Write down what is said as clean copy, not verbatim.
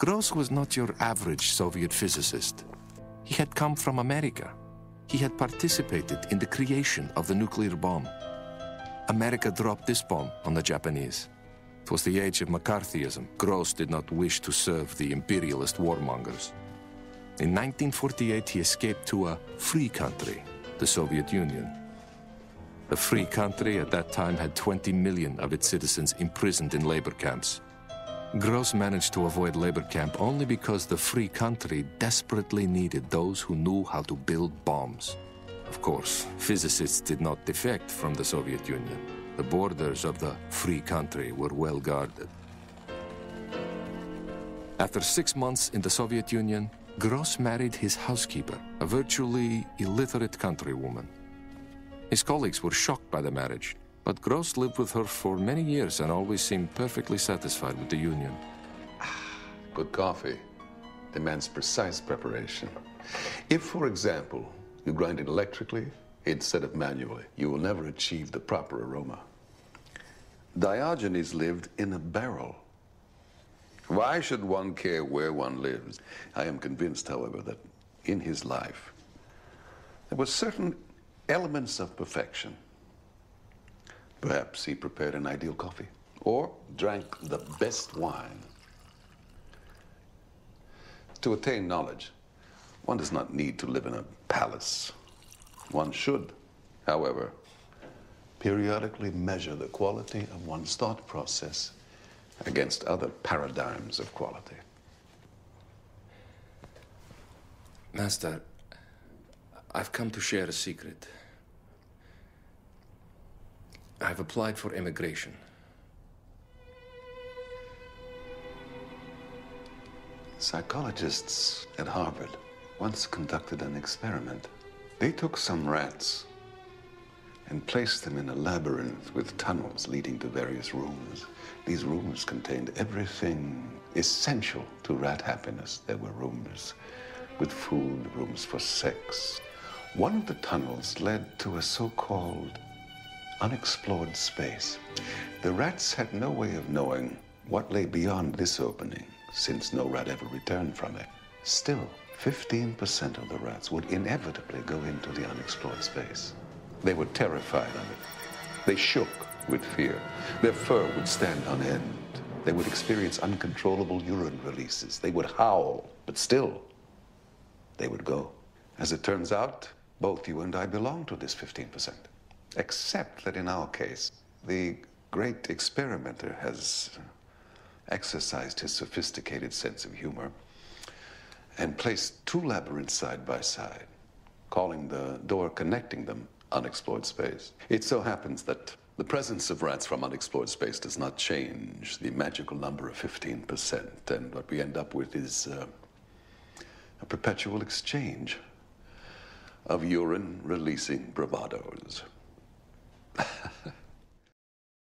Gross was not your average Soviet physicist. He had come from America. He had participated in the creation of the nuclear bomb. America dropped this bomb on the Japanese. It was the age of McCarthyism. Gross did not wish to serve the imperialist warmongers. In 1948, he escaped to a free country, the Soviet Union. The free country at that time had 20 million of its citizens imprisoned in labor camps. Gross managed to avoid labor camp only because the free country desperately needed those who knew how to build bombs. Of course, physicists did not defect from the Soviet Union. The borders of the free country were well guarded. After 6 months in the Soviet Union, Gross married his housekeeper, a virtually illiterate countrywoman. His colleagues were shocked by the marriage, but Gross lived with her for many years and always seemed perfectly satisfied with the union. Good coffee demands precise preparation. If, for example, you grind it electrically instead of manually, you will never achieve the proper aroma. Diogenes lived in a barrel. Why should one care where one lives? I am convinced, however, that in his life, there were certain elements of perfection. Perhaps he prepared an ideal coffee, or drank the best wine. To attain knowledge, one does not need to live in a palace. One should, however, periodically measure the quality of one's thought process against other paradigms of quality. Master, I've come to share a secret. I've applied for immigration. Psychologists at Harvard once conducted an experiment. They took some rats and placed them in a labyrinth with tunnels leading to various rooms. These rooms contained everything essential to rat happiness. There were rooms with food, rooms for sex. One of the tunnels led to a so-called unexplored space. The rats had no way of knowing what lay beyond this opening, since no rat ever returned from it. Still, 15% of the rats would inevitably go into the unexplored space. They were terrified of it. They shook with fear. Their fur would stand on end. They would experience uncontrollable urine releases. They would howl, but still, they would go. As it turns out, both you and I belong to this 15%. Except that in our case, the great experimenter has exercised his sophisticated sense of humor and placed two labyrinths side by side, calling the door connecting them unexplored space. It so happens that the presence of rats from unexplored space does not change the magical number of 15%, and what we end up with is a perpetual exchange of urine-releasing bravados.